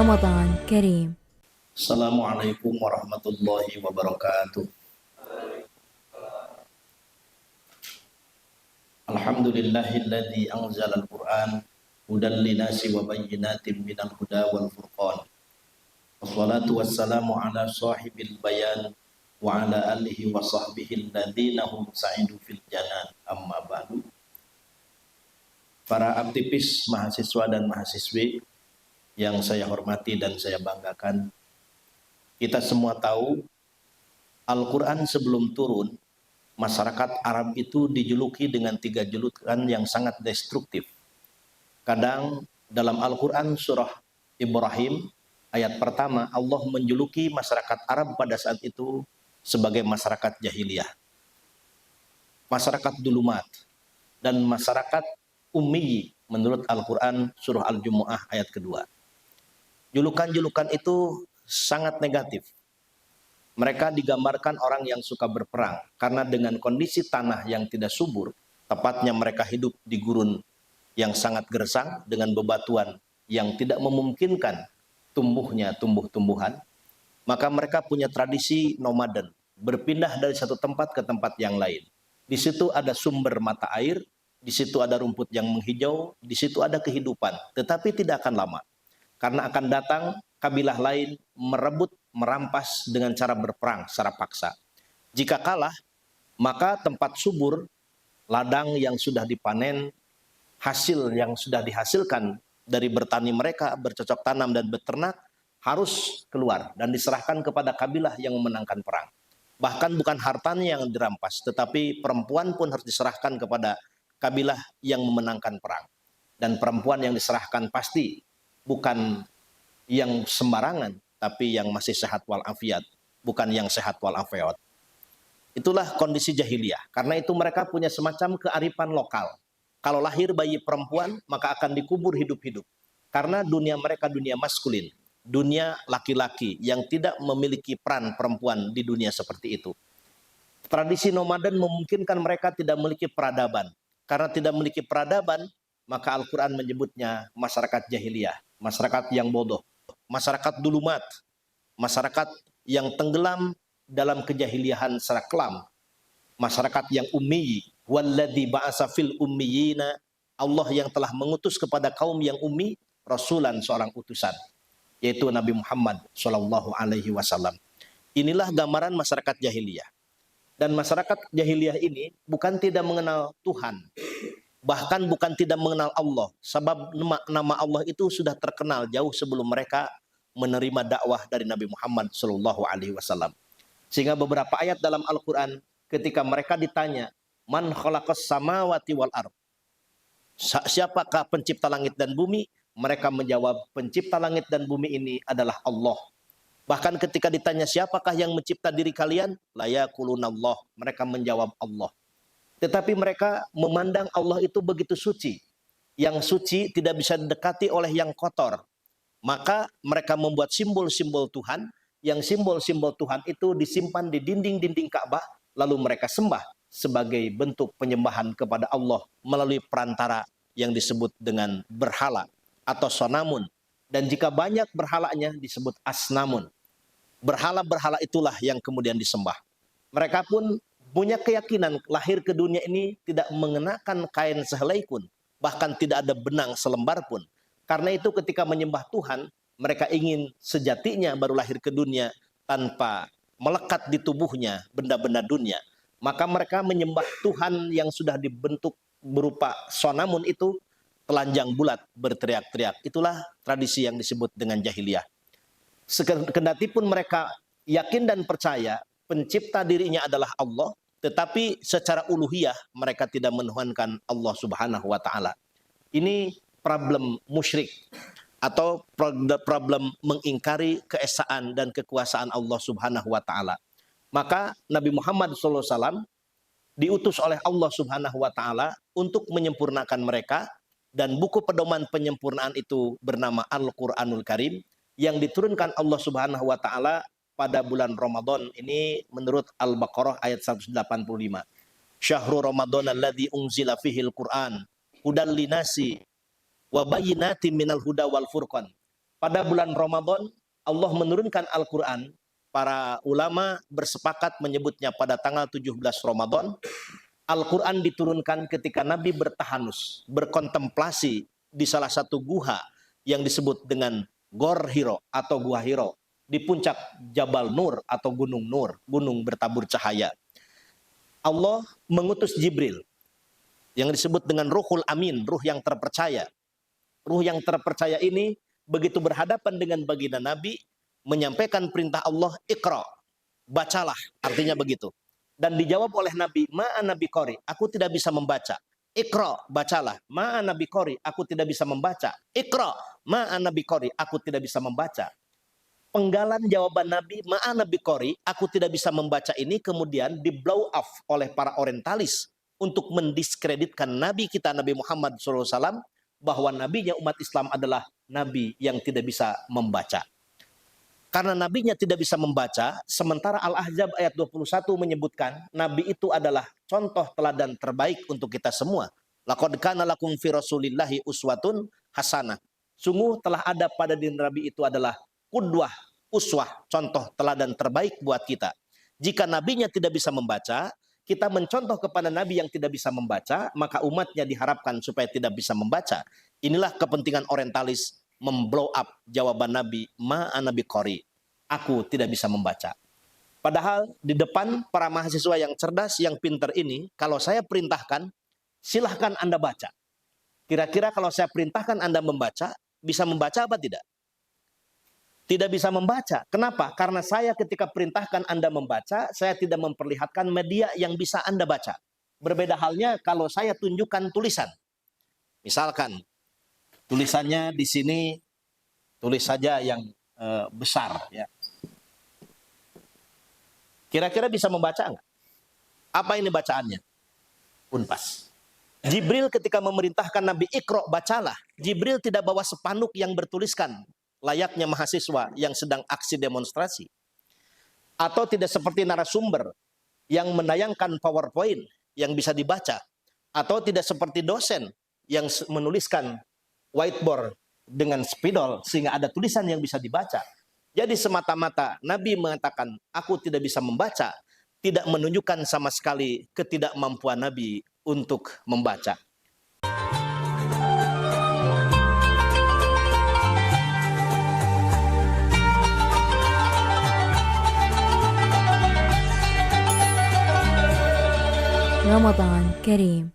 Ramadan Kareem. Assalamualaikum warahmatullahi wabarakatuh. Alhamdulillahilladzi anzalal Qur'an hudan linasi wa bayyinatin minal huda wal furqan. Wassalatu wassalamu ala sahibil bayan wa ala alihi wa sahbihi alladzina hum sa'idu fil janan. Amma ba'du. Para aktivis mahasiswa dan mahasiswi yang saya hormati dan saya banggakan, kita semua tahu Al-Quran sebelum turun, masyarakat Arab itu dijuluki dengan 3 julukan yang sangat destruktif. Kadang dalam Al-Quran surah Ibrahim ayat pertama, Allah menjuluki masyarakat Arab pada saat itu sebagai masyarakat jahiliyah, masyarakat dulumat, dan masyarakat ummi menurut Al-Quran surah Al-Jumu'ah ayat kedua. Julukan-julukan itu sangat negatif. Mereka digambarkan orang yang suka berperang karena dengan kondisi tanah yang tidak subur, tepatnya mereka hidup di gurun yang sangat gersang dengan bebatuan yang tidak memungkinkan tumbuhnya tumbuh-tumbuhan, maka mereka punya tradisi nomaden, berpindah dari satu tempat ke tempat yang lain. Di situ ada sumber mata air, di situ ada rumput yang menghijau, di situ ada kehidupan, tetapi tidak akan lama. Karena akan datang kabilah lain merebut, merampas dengan cara berperang secara paksa. Jika kalah, maka tempat subur, ladang yang sudah dipanen, hasil yang sudah dihasilkan dari bertani mereka, bercocok tanam dan beternak, harus keluar dan diserahkan kepada kabilah yang memenangkan perang. Bahkan bukan hartanya yang dirampas, tetapi perempuan pun harus diserahkan kepada kabilah yang memenangkan perang. Dan perempuan yang diserahkan pasti bukan yang sembarangan, tapi yang masih sehat walafiat, bukan yang sehat walafiat. Itulah kondisi jahiliyah. Karena itu mereka punya semacam kearifan lokal. Kalau lahir bayi perempuan, maka akan dikubur hidup-hidup. Karena dunia mereka dunia maskulin, dunia laki-laki yang tidak memiliki peran perempuan di dunia seperti itu. Tradisi nomaden memungkinkan mereka tidak memiliki peradaban. Karena tidak memiliki peradaban, maka Al-Quran menyebutnya masyarakat jahiliyah, masyarakat yang bodoh, masyarakat dulumat, masyarakat yang tenggelam dalam kejahiliahan secara kelam, masyarakat yang ummi. Walladzi ba'asa fil ummiyina, Allah yang telah mengutus kepada kaum yang ummi rasulan, seorang utusan, yaitu Nabi Muhammad sallallahu alaihi wasallam. Inilah gambaran masyarakat jahiliyah. Dan masyarakat jahiliyah ini bukan tidak mengenal Tuhan, bahkan bukan tidak mengenal Allah, sebab nama Allah itu sudah terkenal jauh sebelum mereka menerima dakwah dari Nabi Muhammad sallallahu alaihi wasallam. Sehingga beberapa ayat dalam Al-Quran ketika mereka ditanya, man khalaqas samawati wal ard, siapakah pencipta langit dan bumi? Mereka menjawab, pencipta langit dan bumi ini adalah Allah. Bahkan ketika ditanya, siapakah yang mencipta diri kalian? La yaqulunallah, mereka menjawab Allah. Tetapi mereka memandang Allah itu begitu suci. Yang suci tidak bisa didekati oleh yang kotor. Maka mereka membuat simbol-simbol Tuhan, yang simbol-simbol Tuhan itu disimpan di dinding-dinding Ka'bah, lalu mereka sembah sebagai bentuk penyembahan kepada Allah melalui perantara yang disebut dengan berhala atau sonamun. Dan jika banyak berhalanya disebut asnamun. Berhala-berhala itulah yang kemudian disembah. Mereka pun punya keyakinan lahir ke dunia ini tidak mengenakan kain sehelai pun, bahkan tidak ada benang selembar pun. Karena itu ketika menyembah Tuhan, mereka ingin sejatinya baru lahir ke dunia tanpa melekat di tubuhnya benda-benda dunia. Maka mereka menyembah Tuhan yang sudah dibentuk berupa sonamun itu, telanjang bulat berteriak-teriak. Itulah tradisi yang disebut dengan jahiliyah. Kendati pun mereka yakin dan percaya pencipta dirinya adalah Allah, tetapi secara uluhiyah mereka tidak menuhankan Allah subhanahu wa ta'ala. Ini problem musyrik atau problem mengingkari keesaan dan kekuasaan Allah subhanahu wa ta'ala. Maka Nabi Muhammad SAW diutus oleh Allah subhanahu wa ta'ala untuk menyempurnakan mereka, dan buku pedoman penyempurnaan itu bernama Al-Quranul Karim, yang diturunkan Allah subhanahu wa ta'ala pada bulan Ramadan ini menurut Al-Baqarah ayat 185. Syahrul Ramadan alladzi unzila fihil Qur'an hudan linasi wa bayyinatin minal huda wal furqan. pada bulan Ramadan Allah menurunkan Al-Quran. Para ulama bersepakat menyebutnya pada tanggal 17 Ramadan. Al-Quran diturunkan ketika Nabi bertahanus, berkontemplasi di salah satu guha yang disebut dengan Gor Hiro atau Gua Hiro, di puncak Jabal Nur atau Gunung Nur, gunung bertabur cahaya. Allah mengutus Jibril yang disebut dengan Ruhul Amin, ruh yang terpercaya. Ruh yang terpercaya ini begitu berhadapan dengan baginda Nabi, menyampaikan perintah Allah, Iqra, bacalah, artinya begitu. Dan dijawab oleh Nabi, Ma'ana biqori, aku tidak bisa membaca. Iqra, bacalah. Ma'ana biqori, aku tidak bisa membaca. Iqra, Ma'ana biqori, aku tidak bisa membaca. Penggalan jawaban Nabi, Ma'ana biqori, aku tidak bisa membaca ini kemudian di blow off oleh para orientalis untuk mendiskreditkan Nabi kita, Nabi Muhammad SAW, bahwa nabinya umat Islam adalah Nabi yang tidak bisa membaca. Karena nabinya tidak bisa membaca, sementara Al-Ahzab ayat 21 menyebutkan Nabi itu adalah contoh teladan terbaik untuk kita semua. Laqad kana lakum fi Rasulillahi uswatun hasanah. Sungguh telah ada pada diri Nabi itu adalah qudwah, uswah, contoh teladan terbaik buat kita. Jika nabinya tidak bisa membaca, kita mencontoh kepada nabi yang tidak bisa membaca, maka umatnya diharapkan supaya tidak bisa membaca. Inilah kepentingan orientalis memblow up jawaban Nabi, Ma'ana biqori, aku tidak bisa membaca. Padahal di depan para mahasiswa yang cerdas, yang pintar ini, kalau saya perintahkan, silahkan Anda baca. Kira-kira kalau saya perintahkan Anda membaca, bisa membaca apa tidak? Tidak bisa membaca. Kenapa? Karena saya ketika perintahkan Anda membaca, saya tidak memperlihatkan media yang bisa Anda baca. Berbeda halnya kalau saya tunjukkan tulisan. Misalkan, tulisannya di sini, tulis saja yang besar. Ya. Kira-kira bisa membaca nggak? Apa ini bacaannya? Unpas. Jibril ketika memerintahkan Nabi Iqra, bacalah. Jibril tidak bawa spanduk yang bertuliskan layaknya mahasiswa yang sedang aksi demonstrasi. Atau tidak seperti narasumber yang menayangkan PowerPoint yang bisa dibaca. Atau tidak seperti dosen yang menuliskan whiteboard dengan spidol sehingga ada tulisan yang bisa dibaca. Jadi semata-mata Nabi mengatakan aku tidak bisa membaca, tidak menunjukkan sama sekali ketidakmampuan Nabi untuk membaca. Ramadan Kareem.